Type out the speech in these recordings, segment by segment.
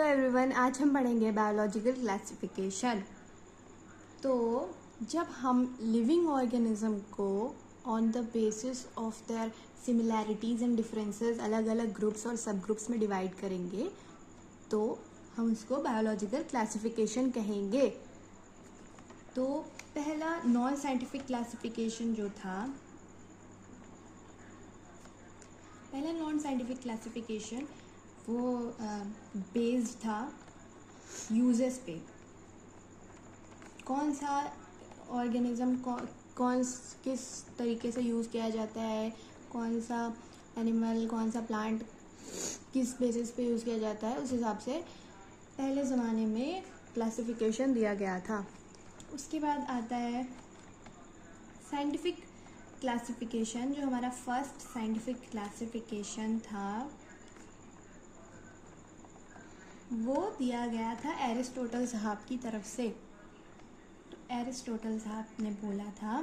Everyone, आज हम पढ़ेंगे बायोलॉजिकल क्लासिफिकेशन। तो जब हम लिविंग ऑर्गेनिज्म को on the basis of their similarities and differences अलग अलग ग्रुप्स और सब ग्रुप्स में डिवाइड करेंगे तो हम उसको बायोलॉजिकल क्लासिफिकेशन कहेंगे। तो पहला नॉन साइंटिफिक क्लासिफिकेशन जो था, पहला नॉन साइंटिफिक क्लासिफिकेशन वो बेस्ड था यूजेस पे। कौन सा ऑर्गेनिज्म किस तरीके से यूज़ किया जाता है, कौन सा एनिमल, कौन सा प्लांट किस बेसिस पे यूज़ किया जाता है, उस हिसाब से पहले ज़माने में क्लासिफिकेशन दिया गया था। उसके बाद आता है साइंटिफिक क्लासिफिकेशन। जो हमारा फर्स्ट साइंटिफिक क्लासिफिकेशन था वो दिया गया था एरिस्टोटल साहब की तरफ से। तो एरिस्टोटल साहब ने बोला था,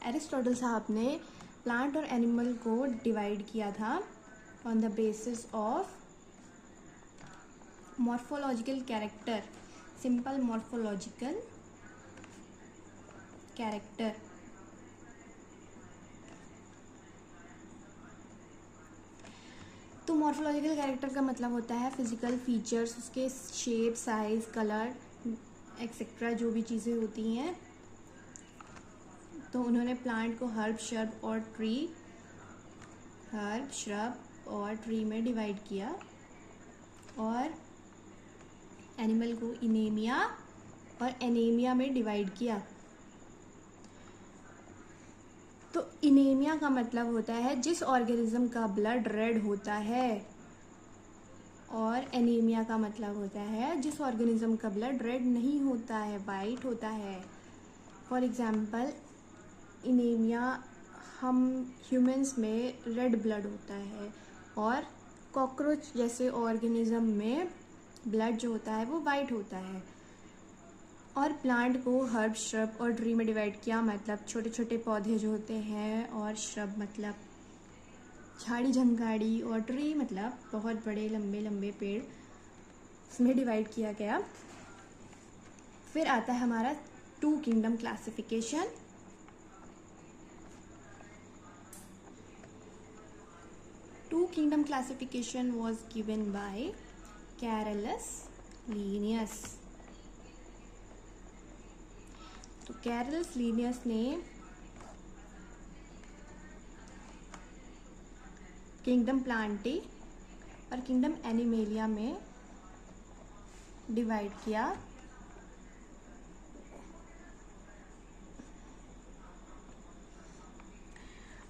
एरिस्टोटल साहब ने प्लांट और एनिमल को डिवाइड किया था on the basis of morphological character, simple morphological character. तो मॉर्फोलॉजिकल कैरेक्टर का मतलब होता है फिजिकल फीचर्स, उसके शेप, साइज, कलर एक्सेट्रा जो भी चीज़ें होती हैं। तो उन्होंने प्लांट को हर्ब, श्रब और ट्री में डिवाइड किया और एनिमल को इनेमिया और एनीमिया में डिवाइड किया। तो इनेमिया का मतलब होता है जिस ऑर्गेनिज्म का ब्लड रेड होता है, और एनीमिया का मतलब होता है जिस ऑर्गेनिज्म का ब्लड रेड नहीं होता है, वाइट होता है। फॉर एग्जांपल इनेमिया हम ह्यूमंस में रेड ब्लड होता है और कॉकरोच जैसे ऑर्गेनिज्म में ब्लड जो होता है वो वाइट होता है। और प्लांट को हर्ब, श्रब और ट्री में डिवाइड किया, मतलब छोटे छोटे पौधे जो होते हैं, और श्रब मतलब झाड़ी झंकाड़ी, और ट्री मतलब बहुत बड़े लंबे लंबे पेड़, इसमें डिवाइड किया गया। फिर आता है हमारा two kingdom classification. Two kingdom classification was given by Carolus Linnaeus. तो कैरलस लीनियस ने किंगडम प्लांटे और किंगडम एनिमेलिया में डिवाइड किया।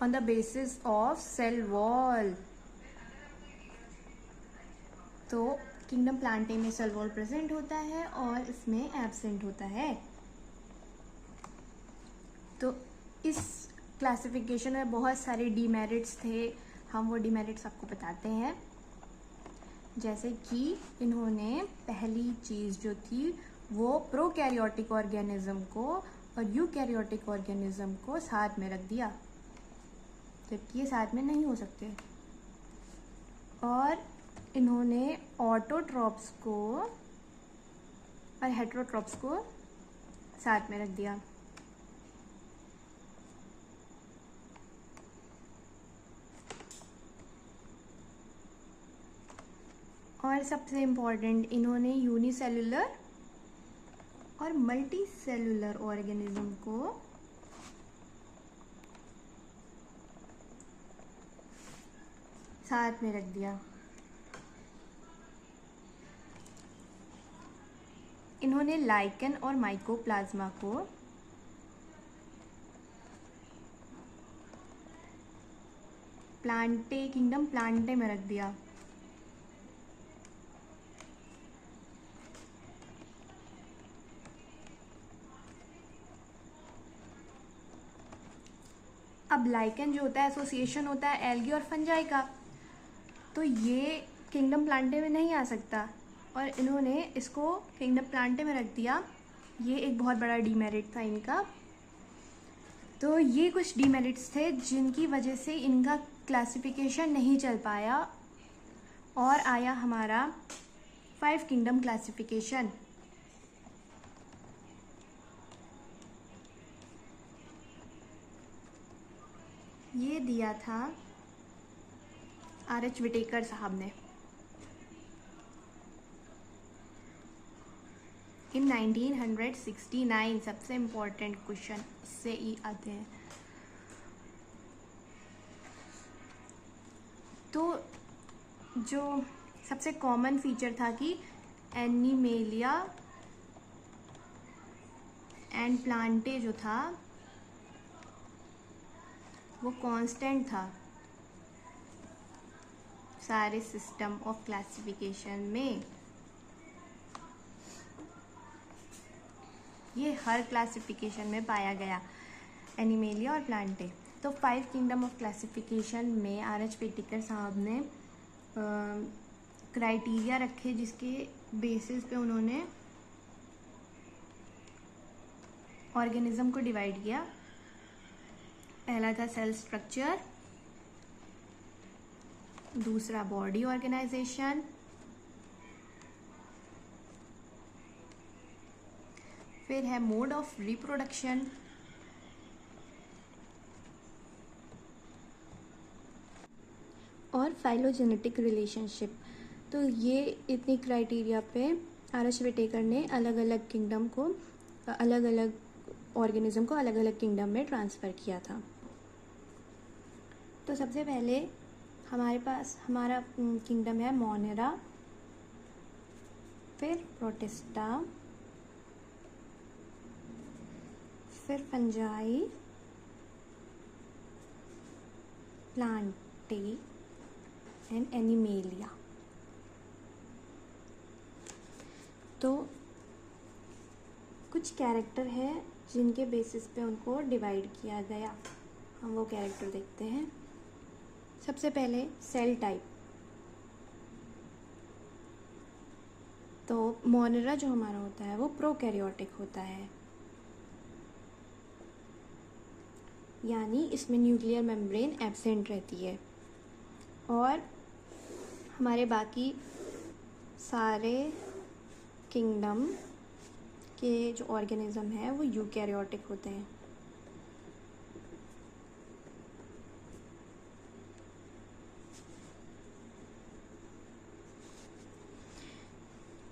On the basis of cell wall. तो किंगडम प्लांटे में सेल वॉल प्रेजेंट होता है और इसमें एब्सेंट होता है। तो इस क्लासिफिकेशन में बहुत सारे डीमेरिट्स थे, हम वो डीमेरिट्स आपको बताते हैं। जैसे कि इन्होंने पहली चीज़ जो थी वो प्रोकैरियोटिक ऑर्गेनिज्म को और यूकैरियोटिक ऑर्गेनिज्म को साथ में रख दिया, जबकि ये साथ में नहीं हो सकते। और इन्होंने ऑटोट्रॉप्स को और हेटेरोट्रॉप्स को साथ में रख दिया। और सबसे इम्पॉर्टेंट, इन्होंने यूनिसेलुलर और मल्टी सेलुलर ऑर्गेनिज्म को साथ में रख दिया। इन्होंने लाइकन और माइकोप्लाज्मा को किंगडम प्लांटे में रख दिया। अब लाइकन जो होता है एसोसिएशन होता है एल्गी और फंजाई का, तो ये किंगडम प्लांटे में नहीं आ सकता और इन्होंने इसको किंगडम प्लांटे में रख दिया। ये एक बहुत बड़ा डीमेरिट था इनका। तो ये कुछ डीमेरिट्स थे जिनकी वजह से इनका क्लासिफिकेशन नहीं चल पाया और आया हमारा 5 किंगडम क्लासिफिकेशन। ये दिया था R.H. विटेकर साहब ने इन 1969। सबसे इम्पोर्टेंट क्वेश्चन इससे ही आते हैं। तो जो सबसे कॉमन फीचर था कि एनिमेलिया एंड प्लांटे जो था वो कांस्टेंट था सारे सिस्टम ऑफ क्लासिफिकेशन में। ये हर क्लासिफिकेशन में पाया गया, एनिमेलिया और प्लांटे। तो 5 किंगडम ऑफ क्लासिफिकेशन में R.H. विटेकर साहब ने क्राइटेरिया रखे जिसके बेसिस पे उन्होंने ऑर्गेनिज्म को डिवाइड किया। पहला था सेल स्ट्रक्चर, दूसरा बॉडी ऑर्गेनाइजेशन, फिर है मोड ऑफ रिप्रोडक्शन, और फाइलोजेनेटिक रिलेशनशिप। तो ये इतनी क्राइटेरिया पे R.H. विटेकर ने अलग अलग किंगडम को, अलग अलग ऑर्गेनिज्म को अलग अलग किंगडम में ट्रांसफ़र किया था। तो सबसे पहले हमारे पास हमारा किंगडम है मोनेरा, फिर प्रोटिस्टा, फिर फंजाई, प्लांटे एंड एनिमेलिया। तो कुछ कैरेक्टर है जिनके बेसिस पे उनको डिवाइड किया गया, हम वो कैरेक्टर देखते हैं। सबसे पहले सेल टाइप। तो मोनेरा जो हमारा होता है वो प्रोकैरियोटिक होता है, यानी इसमें न्यूक्लियर मेम्ब्रेन एब्सेंट रहती है। और हमारे बाकी सारे किंगडम के जो ऑर्गेनिज्म है वो यूकैरियोटिक होते हैं।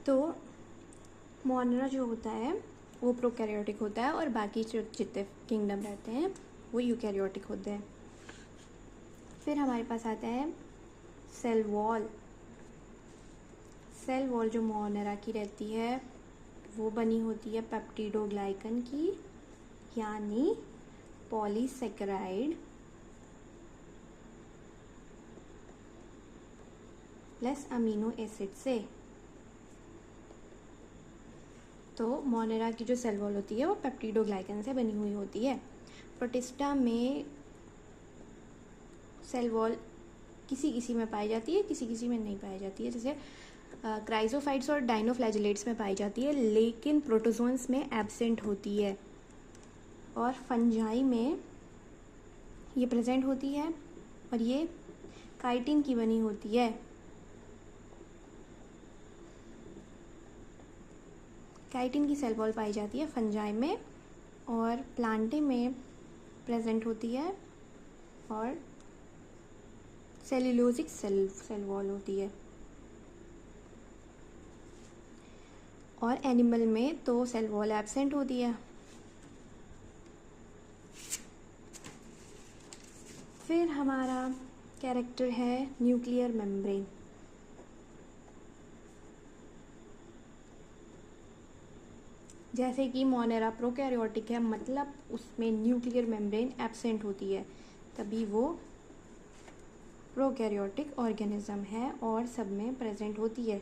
तो मोनेरा जो होता है वो प्रोकैरियोटिक होता है और बाकी जो जितने किंगडम रहते हैं वो यूकैरियोटिक होते हैं। फिर हमारे पास आता है सेल वॉल। सेल वॉल जो मोनेरा की रहती है वो बनी होती है पेप्टिडोग्लाइकन की, यानी पॉलीसेकेराइड प्लस अमीनो एसिड से। तो मोनेरा की जो सेल वॉल होती है वो पेप्टिडोग्लाइकन से बनी हुई होती है। प्रोटिस्टा में सेल वॉल किसी किसी में पाई जाती है, किसी किसी में नहीं पाई जाती है। जैसे क्राइजोफाइट्स और डाइनोफ्लैजिलेट्स में पाई जाती है, लेकिन प्रोटोजोन्स में एब्सेंट होती है। और फंजाई में ये प्रेजेंट होती है और ये काइटिन की बनी होती है। काइटिन की सेल वॉल पाई जाती है फंजाई में, और प्लांटे में प्रेजेंट होती है और सेल्यूलोजिक सेल वॉल होती है। और एनिमल में तो सेल वॉल एब्सेंट होती है। फिर हमारा कैरेक्टर है न्यूक्लियर मेम्ब्रेन। जैसे कि मोनेरा प्रोकैरियोटिक है, मतलब उसमें न्यूक्लियर मेम्ब्रेन एब्सेंट होती है, तभी वो प्रोकैरियोटिक ऑर्गेनिज्म है और सब में प्रेजेंट होती है।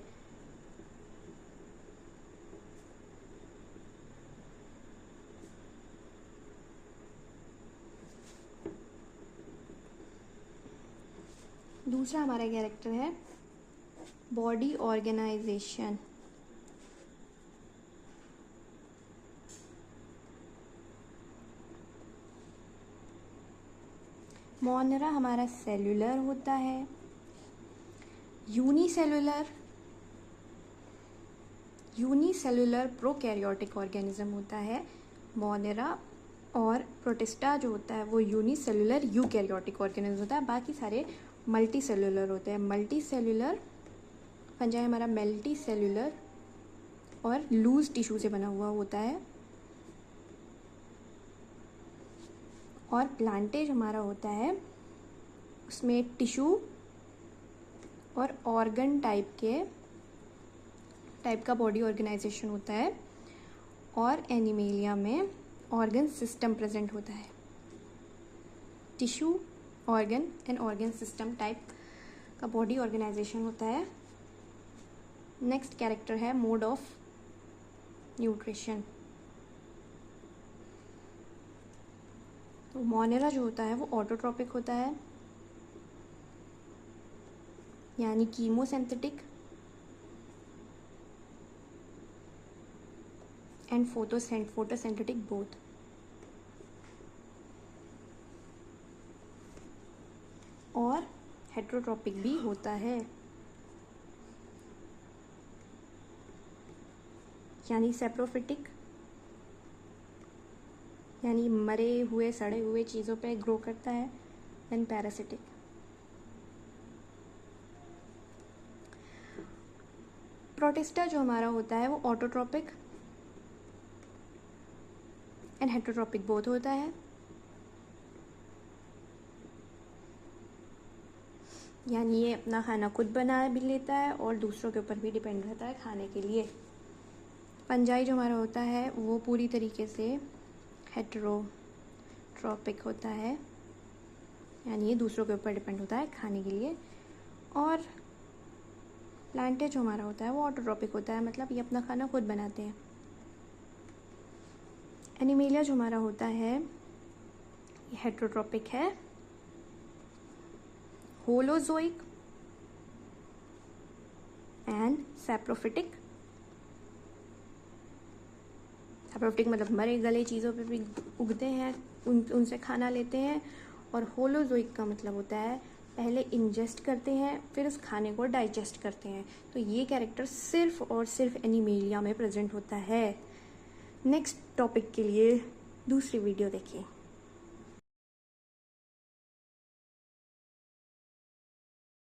दूसरा हमारा कैरेक्टर है बॉडी ऑर्गेनाइजेशन। मोनेरा हमारा सेल्यूलर होता है, यूनिसेलुलर यूनिसेलुलर प्रोकैरियोटिक ऑर्गेनिज्म होता है मोनेरा, और प्रोटिस्टा जो होता है वो यूनिसेलुलर यूकैरियोटिक ऑर्गेनिज्म होता है। बाकी सारे मल्टी सेलुलर होते हैं। मल्टी सेलुलर फंजाई हमारा मल्टी सेलुलर और लूज टिश्यू से बना हुआ होता है, और प्लांटेज हमारा होता है उसमें टिश्यू और ऑर्गन टाइप का बॉडी ऑर्गेनाइजेशन होता है, और एनिमेलिया में ऑर्गन सिस्टम प्रेजेंट होता है। Tissue, organ and organ system type का बॉडी ऑर्गेनाइजेशन होता है। नेक्स्ट कैरेक्टर है मोड ऑफ न्यूट्रिशन। तो मोनेरा जो होता है वो ऑटोट्रॉपिक होता है, यानी कीमोसिंथेटिक एंड फोटोसिंथेटिक बोथ। और हेट्रोट्रॉपिक भी होता है, यानी सेप्रोफिटिक, यानी मरे हुए सड़े हुए चीज़ों पे ग्रो करता है, एंड पैरासिटिक। प्रोटिस्टा जो हमारा होता है वो ऑटोट्रॉपिक एंड हेट्रोट्रॉपिक बोथ होता है, यानी ये अपना खाना खुद बना भी लेता है और दूसरों के ऊपर भी डिपेंड रहता है खाने के लिए। फंजाई जो हमारा होता है वो पूरी तरीके से हेट्रोट्रॉपिक होता है, यानी ये दूसरों के ऊपर डिपेंड होता है खाने के लिए। और प्लांटेज जो हमारा होता है वो ऑटोट्रॉपिक होता है, मतलब ये अपना खाना खुद बनाते हैं। एनिमेलिया जो हमारा होता है ये हेट्रोट्रॉपिक है, होलोजोइक एंड सैप्रोफिटिक। सैप्रोफिटिक मतलब मरे गले चीज़ों पे भी उगते हैं, उनसे खाना लेते हैं। और होलोजोइक का मतलब होता है पहले इंजेस्ट करते हैं फिर उस खाने को डाइजेस्ट करते हैं। तो ये कैरेक्टर सिर्फ और सिर्फ एनिमेलिया में प्रेजेंट होता है। नेक्स्ट टॉपिक के लिए दूसरी वीडियो देखिए।